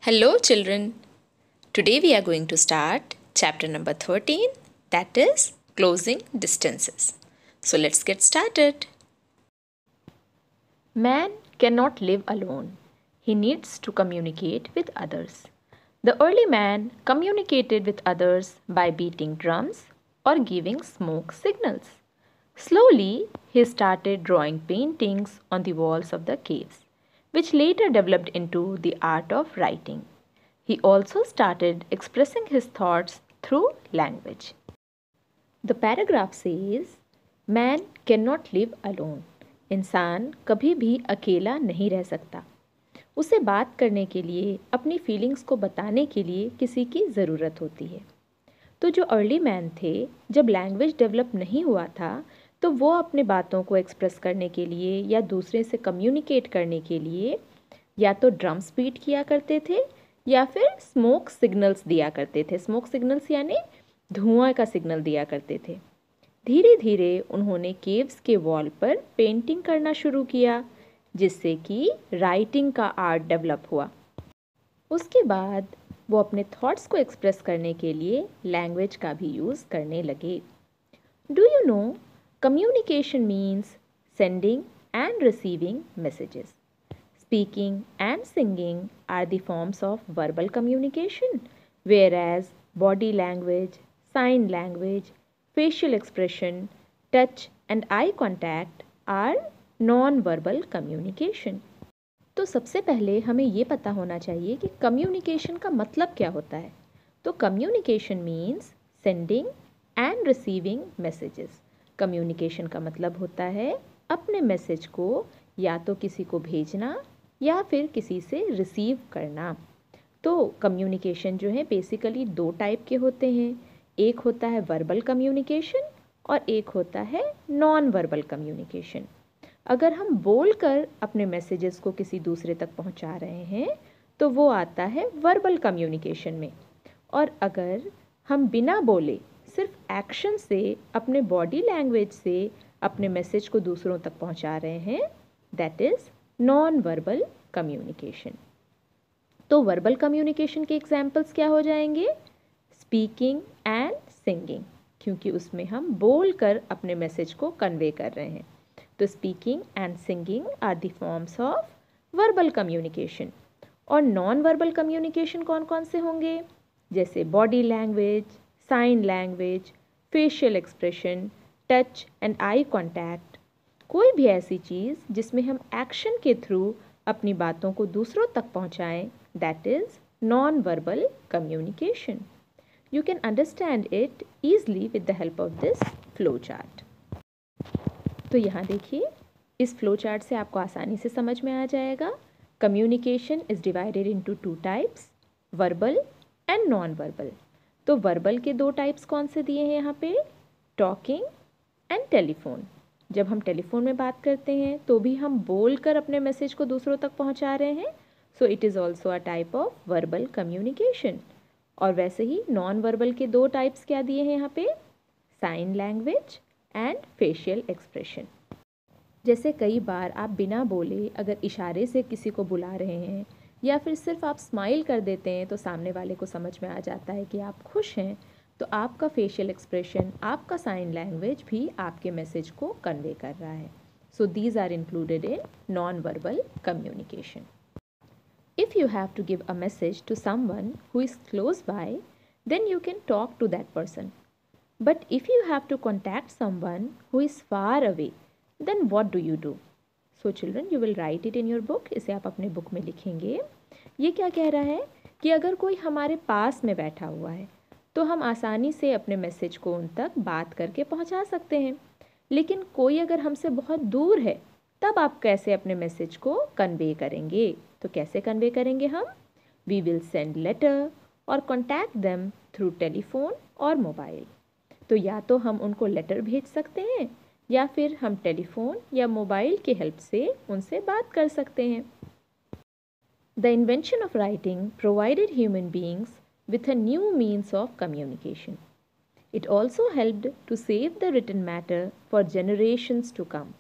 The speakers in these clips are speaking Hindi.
Hello, children. Today we are going to start chapter number 13, that is closing distances. So let's get started. Man cannot live alone. He needs to communicate with others. The early man communicated with others by beating drums or giving smoke signals. Slowly, he started drawing paintings on the walls of the caves, which later developed into the art of writing. He also started expressing his thoughts through language. The paragraph says, Man cannot live alone. इंसान कभी भी अकेला नहीं रह सकता. उसे बात करने के लिए, अपनी फीलिंग्स को बताने के लिए किसी की ज़रूरत होती है. तो जो अर्ली मैन थे, जब लैंग्वेज डेवलप नहीं हुआ था, तो वो अपने बातों को एक्सप्रेस करने के लिए या दूसरे से कम्युनिकेट करने के लिए या तो ड्रम्स बीट किया करते थे या फिर स्मोक सिग्नल्स दिया करते थे. स्मोक सिग्नल्स यानी धुआं का सिग्नल दिया करते थे. धीरे धीरे उन्होंने केव्स के वॉल पर पेंटिंग करना शुरू किया, जिससे कि राइटिंग का आर्ट डेवलप हुआ. उसके बाद वो अपने थॉट्स को एक्सप्रेस करने के लिए लैंग्वेज का भी यूज़ करने लगे. Do you know, communication means sending end receiving messages. Speaking and singing are the forms of verbal communication, whereas body language, sign language, facial expression, touch and eye contact are non-verbal communication. तो सबसे पहले हमें ये पता होना चाहिए कि कम्युनिकेशन का मतलब क्या होता है. तो communication means sending end receiving messages. Communication का मतलब होता है अपने मैसेज को या तो किसी को भेजना या फिर किसी से रिसीव करना. तो कम्युनिकेशन जो है बेसिकली दो टाइप के होते हैं. एक होता है वर्बल कम्युनिकेशन और एक होता है नॉन वर्बल कम्युनिकेशन. अगर हम बोलकर अपने मैसेजेस को किसी दूसरे तक पहुंचा रहे हैं तो वो आता है वर्बल कम्युनिकेशन में. और अगर हम बिना बोले सिर्फ एक्शन से, अपने बॉडी लैंग्वेज से अपने मैसेज को दूसरों तक पहुंचा रहे हैं, that is non verbal communication. तो वर्बल कम्युनिकेशन के एग्जाम्पल्स क्या हो जाएंगे? स्पीकिंग एंड सिंगिंग, क्योंकि उसमें हम बोल कर अपने मैसेज को कन्वे कर रहे हैं. तो speaking and singing are the forms of verbal communication. और नॉन वर्बल कम्युनिकेशन कौन कौन से होंगे? जैसे body language, sign language, facial expression, touch and eye contact. कोई भी ऐसी चीज़ जिसमें हम एक्शन के थ्रू अपनी बातों को दूसरों तक पहुंचाएं, that is non verbal communication. You can understand it easily with the help of this flow chart. तो यहाँ देखिए, इस फ्लो चार्ट से आपको आसानी से समझ में आ जाएगा. Communication is divided into two types, verbal and non verbal. तो वर्बल के दो टाइप्स कौन से दिए हैं यहाँ पे? Talking and telephone. जब हम टेलीफोन में बात करते हैं तो भी हम बोल कर अपने मैसेज को दूसरों तक पहुंचा रहे हैं. So it is also a type of verbal communication. और वैसे ही नॉन वर्बल के दो टाइप्स क्या दिए हैं यहाँ पे? Sign language and facial expression. जैसे कई बार आप बिना बोले अगर इशारे से किसी को बुला रहे हैं या फिर सिर्फ आप स्माइल कर देते हैं तो सामने वाले को समझ में आ जाता है कि आप खुश हैं. तो आपका फेशियल एक्सप्रेशन, आपका साइन लैंग्वेज भी आपके मैसेज को कन्वे कर रहा है. So these are included in non verbal communication. If you have to give a message to someone who is close by, then you can talk to that person. But if you have to contact someone who is far away, then what do you do? So children, you will write it in your book. इसे आप अपने बुक में लिखेंगे. ये क्या कह रहा है कि अगर कोई हमारे पास में बैठा हुआ है तो हम आसानी से अपने मैसेज को उन तक बात करके पहुंचा सकते हैं. लेकिन कोई अगर हमसे बहुत दूर है, तब आप कैसे अपने मैसेज को कन्वे करेंगे? तो कैसे कन्वे करेंगे हम? वी विल सेंड लेटर और कॉन्टैक्ट देम थ्रू टेलीफोन और मोबाइल. तो या तो हम उनको लेटर भेज सकते हैं या फिर हम टेलीफोन या मोबाइल के हेल्प से उनसे बात कर सकते हैं. The invention of writing provided human beings with a new means of communication. It also helped to save the written matter for generations to come.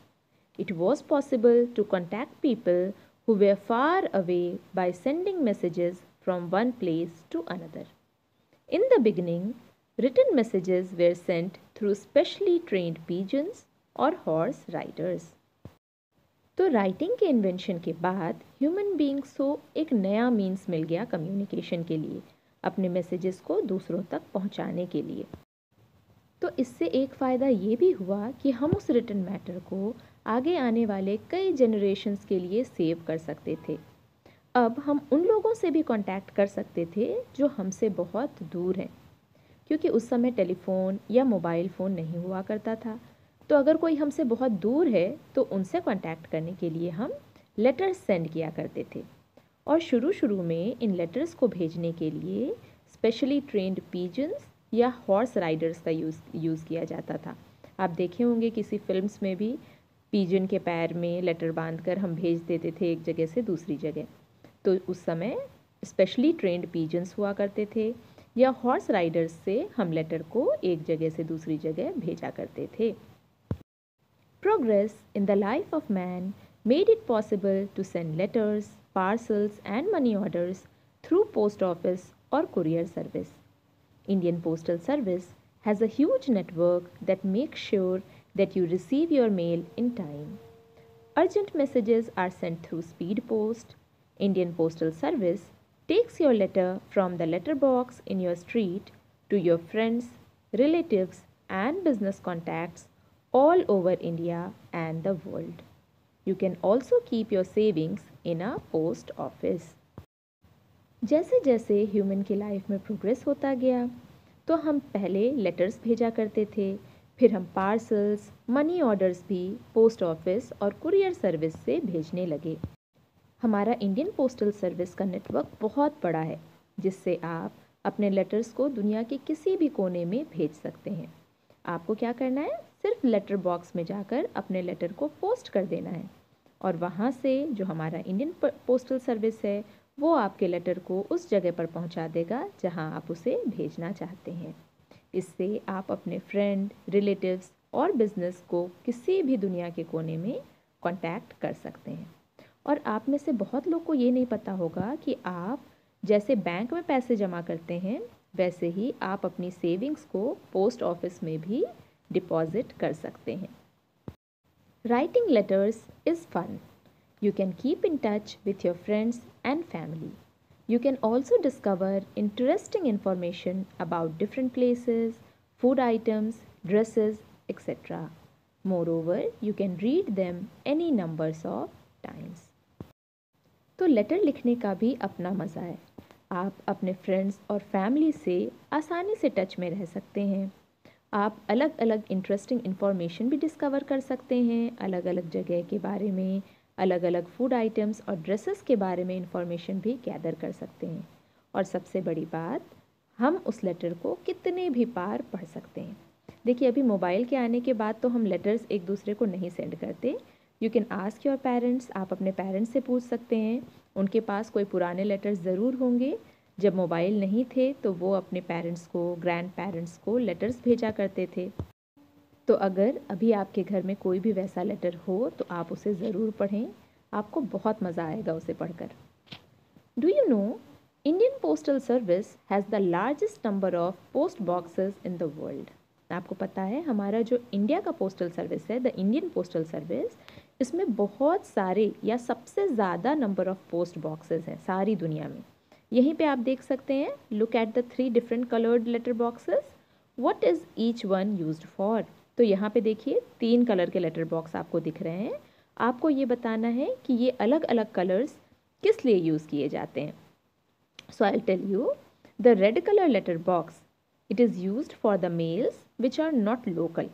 It was possible to contact people who were far away by sending messages from one place to another. In the beginning, written messages were sent through specially trained pigeons or horse riders. तो राइटिंग के इन्वेंशन के बाद ह्यूमन बींग्स को एक नया मीन्स मिल गया कम्युनिकेशन के लिए, अपने मैसेजेस को दूसरों तक पहुंचाने के लिए। तो इससे एक फ़ायदा ये भी हुआ कि हम उस रिटन मैटर को आगे आने वाले कई जनरेशन्स के लिए सेव कर सकते थे। अब हम उन लोगों से भी कांटेक्ट कर सकते थे जो हमसे बहुत दूर हैं, क्योंकि उस समय टेलीफोन या मोबाइल फ़ोन नहीं हुआ करता था। तो अगर कोई हमसे बहुत दूर है तो उनसे कांटेक्ट करने के लिए हम लेटर्स सेंड किया करते थे। और शुरू में इन लेटर्स को भेजने के लिए स्पेशली ट्रेंड पीजन्स या हॉर्स राइडर्स का यूज़ किया जाता था। आप देखे होंगे किसी फिल्म्स में भी पीजन के पैर में लेटर बांधकर हम भेज देते थे एक जगह से दूसरी जगह। तो उस समय स्पेशली ट्रेंड पीजन्स हुआ करते थे या हॉर्स राइडर्स से हम लेटर को एक जगह से दूसरी जगह भेजा करते थे। Progress in the life of man made it possible to send letters, parcels and money orders through post office or courier service. Indian Postal Service has a huge network that makes sure that you receive your mail in time. Urgent messages are sent through speed post. Indian Postal Service takes your letter from the letter box in your street to your friends, relatives and business contacts all over India and the world. You can also keep your savings in a post office. जैसे जैसे ह्यूमन की लाइफ में प्रोग्रेस होता गया तो हम पहले लेटर्स भेजा करते थे, फिर हम पार्सल्स, मनी ऑर्डर्स भी पोस्ट ऑफिस और कुरियर सर्विस से भेजने लगे। हमारा इंडियन पोस्टल सर्विस का नेटवर्क बहुत बड़ा है, जिससे आप अपने लेटर्स को दुनिया के किसी भी कोने में भेज सकते हैं। आपको क्या करना है, सिर्फ लेटर बॉक्स में जाकर अपने लेटर को पोस्ट कर देना है और वहाँ से जो हमारा इंडियन पोस्टल सर्विस है वो आपके लेटर को उस जगह पर पहुँचा देगा जहाँ आप उसे भेजना चाहते हैं। इससे आप अपने फ्रेंड, रिलेटिव्स और बिजनेस को किसी भी दुनिया के कोने में कांटेक्ट कर सकते हैं। और आप में से बहुत लोग को ये नहीं पता होगा कि आप जैसे बैंक में पैसे जमा करते हैं वैसे ही आप अपनी सेविंग्स को पोस्ट ऑफिस में भी डिपॉजिट कर सकते हैं। Writing letters is fun. You can keep in touch with your friends and family. You can also discover interesting information about different places, food items, dresses, etc. Moreover, you can read them any numbers of times. तो लेटर लिखने का भी अपना मज़ा है। आप अपने फ्रेंड्स और फैमिली से आसानी से टच में रह सकते हैं। आप अलग अलग इंटरेस्टिंग इन्फॉर्मेशन भी डिस्कवर कर सकते हैं, अलग अलग जगह के बारे में, अलग अलग फूड आइटम्स और ड्रेसेस के बारे में इंफॉर्मेशन भी गैदर कर सकते हैं। और सबसे बड़ी बात, हम उस लेटर को कितने भी बार पढ़ सकते हैं। देखिए, अभी मोबाइल के आने के बाद तो हम लेटर्स एक दूसरे को नहीं सेंड करते। You can ask your parents, आप अपने पेरेंट्स से पूछ सकते हैं, उनके पास कोई पुराने लेटर्स ज़रूर होंगे। जब मोबाइल नहीं थे तो वो अपने पेरेंट्स को, ग्रैंड पेरेंट्स को लेटर्स भेजा करते थे। तो अगर अभी आपके घर में कोई भी वैसा लेटर हो तो आप उसे ज़रूर पढ़ें, आपको बहुत मज़ा आएगा उसे पढ़कर। Do you know, Indian postal service has the largest number of post boxes in the world. आपको पता है हमारा जो इंडिया का पोस्टल सर्विस है, द इंडियन पोस्टल सर्विस, इसमें बहुत सारे या सबसे ज़्यादा नंबर ऑफ पोस्ट बॉक्सेस हैं सारी दुनिया में। यहीं पे आप देख सकते हैं, look at the 3 different coloured letter boxes, what is each one used for. तो यहाँ पे देखिए 3 कलर के लेटर बॉक्स आपको दिख रहे हैं। आपको ये बताना है कि ये अलग अलग कलर्स किस लिए यूज़ किए जाते हैं। So I will tell you, the red colour letter box, it is used for the mails which are not local.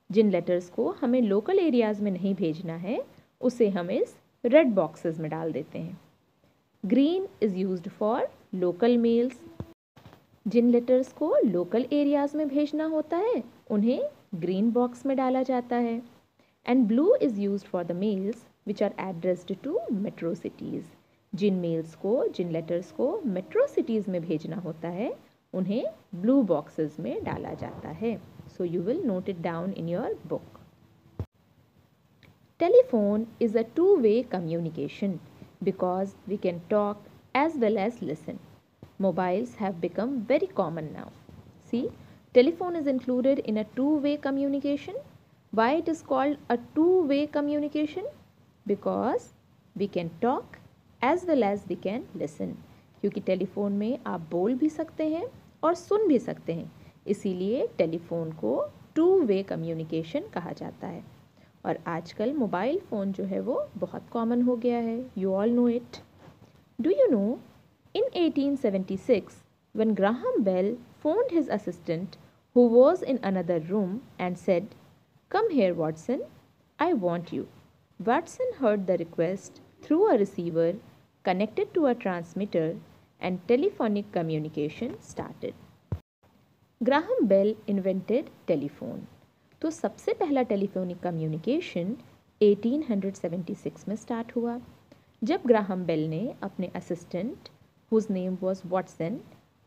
जिन लेटर्स को हमें लोकल एरियाज़ में नहीं भेजना है उसे हम इस रेड बॉक्सेस में डाल देते हैं। Green is used for local mails. जिन लेटर्स को लोकल एरियाज़ में भेजना होता है उन्हें ग्रीन बॉक्स में डाला जाता है। And blue is used for the mails which are addressed to metro cities. जिन मेल्स को, जिन लेटर्स को मेट्रो सिटीज़ में भेजना होता है उन्हें ब्लू बॉक्सेस में डाला जाता है। So you will note it down in your book. Telephone is a 2-way communication because we can talk as well as listen. Mobiles have become very common now. See, telephone is included in a two-way communication. Why it is called a two-way communication? Because we can talk as well as we can listen. क्योंकि टेलीफोन में आप बोल भी सकते हैं और सुन भी सकते हैं, इसीलिए टेलीफोन को टू वे कम्युनिकेशन कहा जाता है. और आजकल मोबाइल फ़ोन जो है वो बहुत कॉमन हो गया है. You all know it. Do you know, in 1876, when Graham Bell phoned his assistant, who was in another room, and said, "Come here, Watson, I want you," Watson heard the request through a receiver connected to a transmitter, and telephonic communication started. Graham Bell invented telephone. तो सबसे पहला टेलीफोनिक कम्युनिकेशन 1876 में स्टार्ट हुआ, जब ग्राहम बेल ने अपने assistant whose name was Watson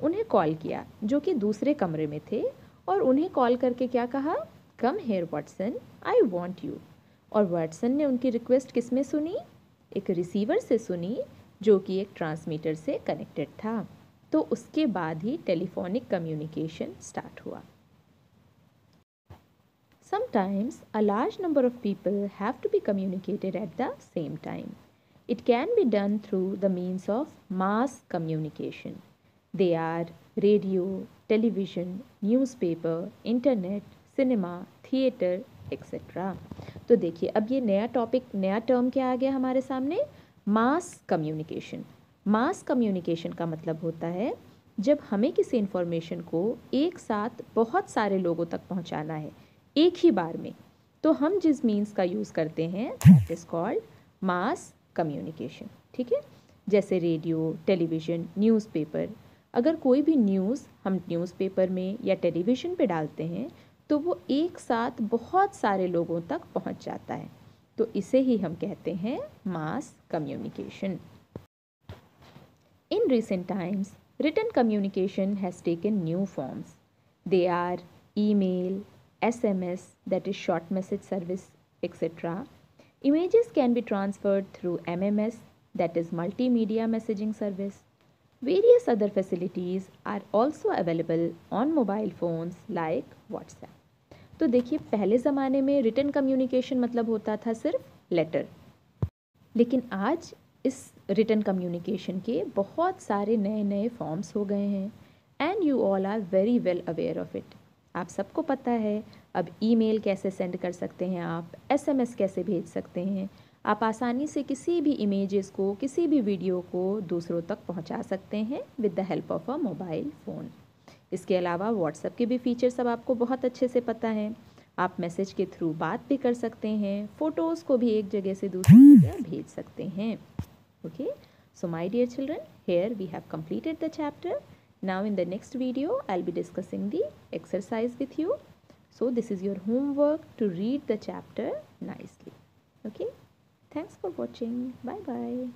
उन्हें कॉल किया, जो कि दूसरे कमरे में थे, और उन्हें कॉल करके क्या कहा? Come here Watson, I want you. और वाटसन ने उनकी रिक्वेस्ट किस में सुनी? एक रिसीवर से सुनी, जो कि एक ट्रांसमीटर से कनेक्टेड था. तो उसके बाद ही टेलीफोनिक कम्युनिकेशन स्टार्ट हुआ. Sometimes a large number of people have to be communicated at the same time. It can be done through the means of mass communication. They are radio, television, newspaper, internet, cinema, theater, etc. तो देखिए, अब ये नया टॉपिक, नया टर्म क्या आ गया हमारे सामने? Mass communication. मास कम्युनिकेशन का मतलब होता है जब हमें किसी इन्फॉर्मेशन को एक साथ बहुत सारे लोगों तक पहुंचाना है एक ही बार में, तो हम जिस मीन्स का यूज़ करते हैं that is called mass communication. ठीक है, जैसे रेडियो, टेलीविज़न, न्यूज़पेपर. अगर कोई भी न्यूज़ हम न्यूज़पेपर में या टेलीविज़न पे डालते हैं तो वो एक साथ बहुत सारे लोगों तक पहुंच जाता है, तो इसे ही हम कहते हैं mass communication. In recent times written communication has taken new forms. They are email, SMS, that is short message service, etc. Images can be transferred through MMS, that is multimedia messaging service. Various other facilities are also available on mobile phones like WhatsApp. तो देखिए, पहले ज़माने में रिटन कम्युनिकेशन मतलब होता था सिर्फ लेटर, लेकिन आज इस रिटन कम्युनिकेशन के बहुत सारे नए नए फॉर्म्स हो गए हैं. And you all are very well aware of it. आप सबको पता है अब ईमेल कैसे सेंड कर सकते हैं, आप एसएमएस कैसे भेज सकते हैं, आप आसानी से किसी भी इमेजेस को, किसी भी वीडियो को दूसरों तक पहुंचा सकते हैं with the help of a mobile phone. इसके अलावा व्हाट्सएप के भी फीचर्स अब आपको बहुत अच्छे से पता हैं. आप मैसेज के थ्रू बात भी कर सकते हैं, फ़ोटोज़ को भी एक जगह से दूसरी जगह भेज सकते हैं. Okay, so my dear children, here we have completed the chapter. Now in the next video I'll be discussing the exercise with you. So this is your homework to read the chapter nicely. Okay, thanks for watching. Bye bye.